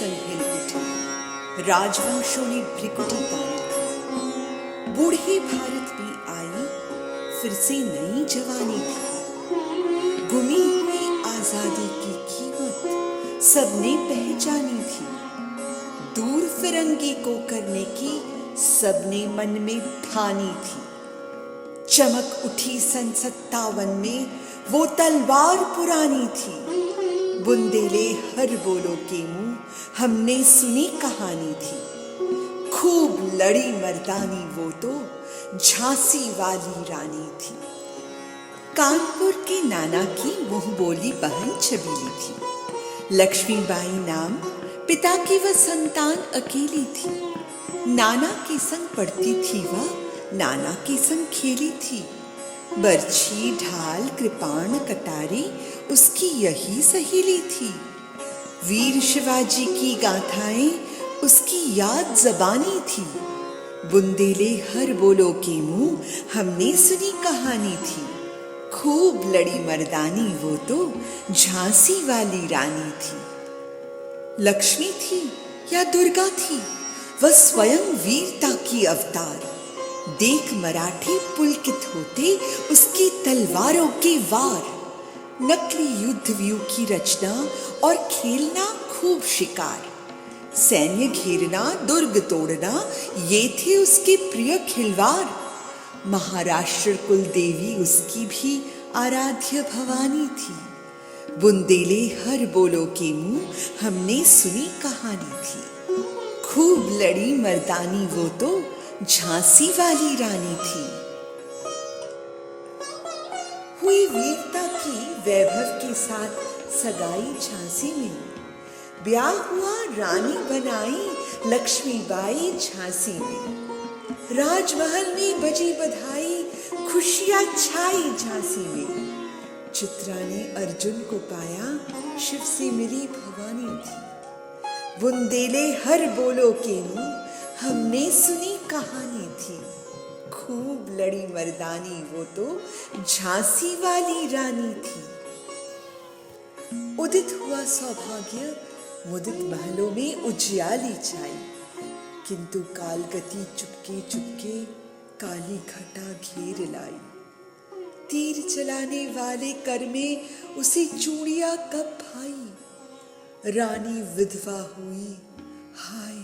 सिंहासन हिल उठे, राजवंशों ने भ्रिकुटी तानी थी। बूढ़ी भारत में आई फिर से नई जवानी थी। गुमी हुई आजादी की कीमत सबने पहचानी थी। दूर फिरंगी को करने की सबने मन में ठानी थी। चमक उठी सन 57 में वो तलवार पुरानी थी। बुंदेले हर बोलो के मुंह हमने सुनी कहानी थी। खूब लड़ी मर्दानी वो तो झांसी वाली रानी थी। कानपुर के नाना की मुंह बोली बहन छबीली थी। लक्ष्मीबाई नाम, पिता की वह संतान अकेली थी। नाना के संग पढ़ती थी वह, नाना के संग खेली थी। बर्छी, ढाल, कृपाण, कटारी उसकी यही सहेली थी। वीर शिवाजी की गाथाएं उसकी याद जबानी थी। बुंदेले हर बोलो के मुंह हमने सुनी कहानी थी। खूब लड़ी मर्दानी वो तो झांसी वाली रानी थी। लक्ष्मी थी या दुर्गा थी, वह स्वयं वीरता की अवतार। देख मराठे पुलकित होते उसकी तलवारों के वार। नकली युद्ध व्यू की रचना और खेलना खूब शिकार। सैन्य घेरना, दुर्ग तोड़ना, ये थे उसके प्रिय खिलवाड़। महाराष्ट्र कुल देवी उसकी भी आराध्य भवानी थी। बुंदेले हर बोलो के मुंह हमने सुनी कहानी थी। खूब लड़ी मर्दानी वो तो झांसी वाली रानी थी। हुई वीरता की वैभव के साथ सगाई झांसी में। ब्याह हुआ, रानी बनाई लक्ष्मीबाई झांसी में। राजमहल में बजी बधाई, खुशियां छाई झांसी में। चित्रा ने अर्जुन को पाया, शिव से मिली भवानी थी। बुंदेले हर बोलो के मुंह हमने सुनी कहानी थी। खूब लड़ी मर्दानी वो तो झांसी वाली रानी थी। उदित हुआ सौभाग्य, मुदित महलों में उजियाली छाई। किंतु कालगति चुपके चुपके काली घटा घेर लाई। तीर चलाने वाले कर में उसे चूड़ियां कब भाई। रानी विधवा हुई, हाय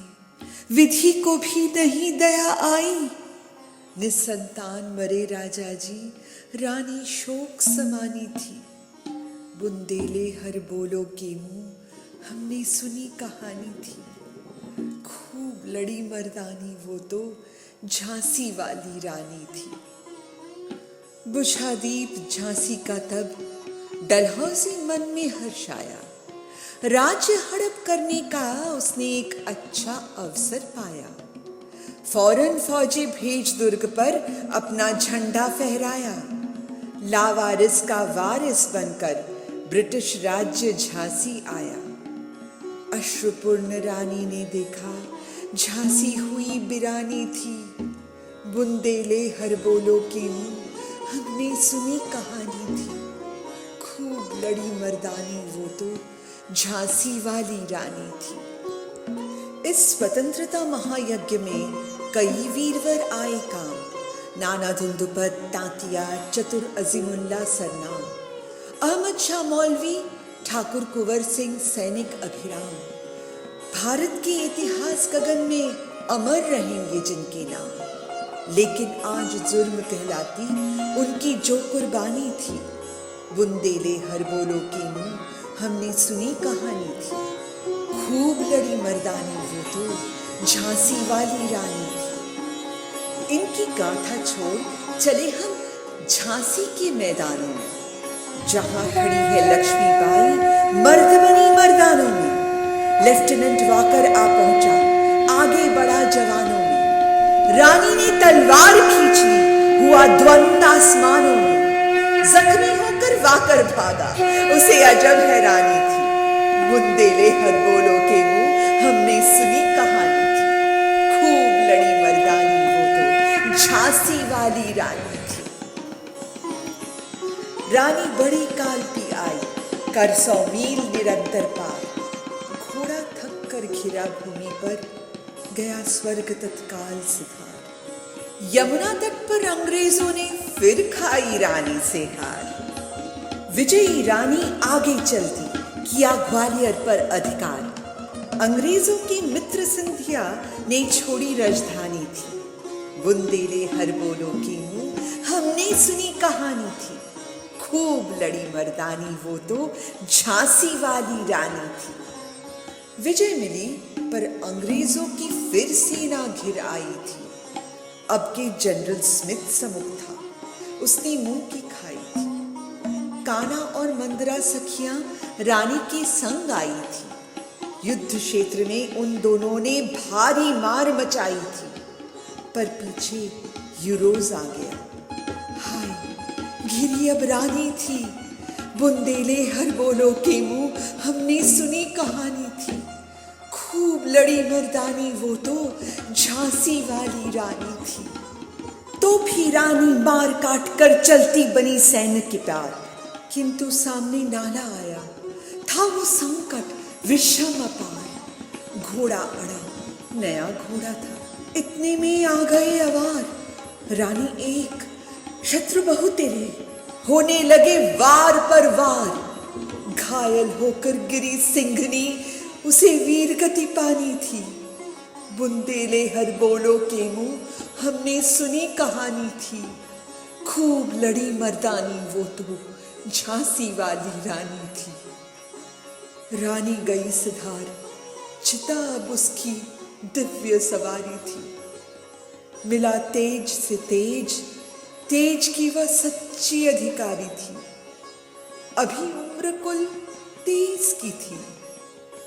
विधि को भी नहीं दया आई। निसंतान मरे राजा जी, रानी शोक समानी थी। बुंदेले हर बोलो के मुंह हमने सुनी कहानी थी। खूब लड़ी मर्दानी वो तो झांसी वाली रानी थी। बुझा दीप झांसी का तब डलहौसी मन में हर्ष आया। राज्य हड़प करने का उसने एक अच्छा अवसर पाया। फौरन फौजी भेज दुर्ग पर अपना झंडा फहराया। लावारिस का वारिस बनकर ब्रिटिश राज्य झांसी आया। अश्रुपूर्ण रानी ने देखा, झांसी हुई बिरानी थी। बुंदेले हर बोलो के मुंह हमने सुनी कहानी थी। खूब लड़ी मर्दानी वो तो झांसी वाली रानी थी। इस स्वतंत्रता महायज्ञ में कई वीरवर आए काम। नाना धुंधुपत, तांतिया, चतुर अजीमुल्ला सरनाम। अहमद शाह मौलवी, ठाकुर कुंवर सिंह सैनिक अभिराम। भारत के इतिहास गगन में अमर रहेंगे जिनके नाम। लेकिन आज जुर्म कहलाती उनकी जो कुर्बानी थी। बुंदेले हर बोलो के मुंह हमने सुनी कहानी थी। खूब लड़ी मर्दानी वो तो झांसी वाली रानी थी। इनकी गाथा छोड़ चले हम झांसी के मैदानों में, जहां खड़ी है लक्ष्मीबाई मर्द बनी मर्दानों में। लेफ्टिनेंट वाकर आ पहुंचा, आगे बढ़ा जवानों में। रानी ने तलवार खींच ली, हुआ द्वंद आसमानों में। जख्मी होकर वाकर भागा, उसे अजब हैरानी थी। बुंदेले हर बोलो के मुंह हमने सुनी कहानी थी। खूब लड़ी मर्दानी वो तो झांसी वाली रानी थी। रानी बड़ी काल की आई, कर 100 मील निरंतर पार। घोड़ा थक कर घिरा भूमि पर गया स्वर्ग तत्काल सिधार। यमुना तट पर अंग्रेजों ने फिर खाई रानी से हार। विजयी रानी आगे चलती किया ग्वालियर पर अधिकार। अंग्रेजों की मित्र सिंधिया ने छोड़ी राजधानी थी। बुंदेले हर बोलो की मुंह हमने सुनी कहानी थी। खूब लड़ी मर्दानी वो तो झांसी वाली रानी थी। विजय मिली पर अंग्रेजों की फिर सेना घिर आई थी। अब के जनरल स्मिथ सम्मुख था, उसने मुंह की खाई थी। कान्हा और मंदरा सखियां रानी के संग आई थी। युद्ध क्षेत्र में उन दोनों ने भारी मार मचाई थी, पर पीछे यूरोज आ गया। हाय घिरी अब रानी थी। बुंदेले हर बोलो के मुंह हमने सुनी कहानी थी। खूब लड़ी मर्दानी वो तो झांसी वाली रानी थी। तो भी रानी मार काट कर चलती बनी सैन्य के प्यार। किंतु सामने नाला आया था वो संकट विषम अपार। घोड़ा अड़ा, नया घोड़ा था, इतने में आ गए अवार। रानी एक, शत्रु बहु तेरे, होने लगे वार पर वार। घायल होकर गिरी सिंघनी, उसे वीर गति पानी थी। बुंदेले हर बोलो के मुंह हमने सुनी कहानी थी। खूब लड़ी मर्दानी वो तो झांसी वाली रानी थी। रानी गई सिधार, चिता अब उसकी दिव्य सवारी थी। मिला तेज से तेज, तेज की वह सच्ची अधिकारी थी। अभी उम्र कुल 30 की थी।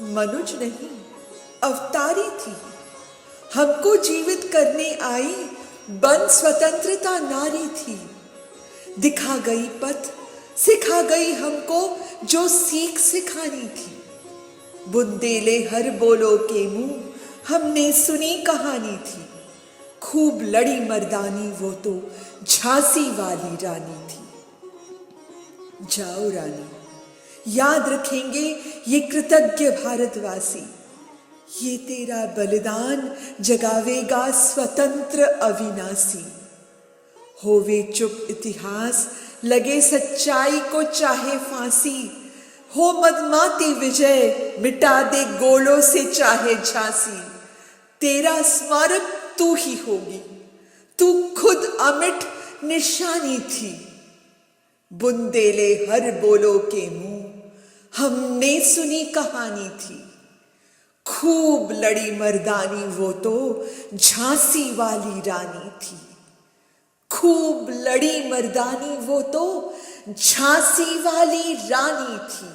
मनुज नहीं, अवतारी थी। हमको जीवित करने आई बन स्वतंत्रता नारी थी। दिखा गई पथ, सिखा गई हमको जो सीख सिखानी थी। बुंदेले हर बोलो के मुंह हमने सुनी कहानी थी। खूब लड़ी मर्दानी वो तो झांसी वाली रानी थी। जाओ रानी, याद रखेंगे ये कृतज्ञ भारतवासी। ये तेरा बलिदान जगावेगा स्वतंत्र अविनाशी। होवे चुप इतिहास, लगे सच्चाई को चाहे फांसी। हो मदमाती विजय, मिटा दे गोलों से चाहे झांसी। तेरा स्मारक तू ही होगी, तू खुद अमिट निशानी थी। बुंदेले हर बोलो के मुंह हमने सुनी कहानी थी। खूब लड़ी मर्दानी वो तो झांसी वाली रानी थी। खूब लड़ी मर्दानी वो तो झांसी वाली रानी थी।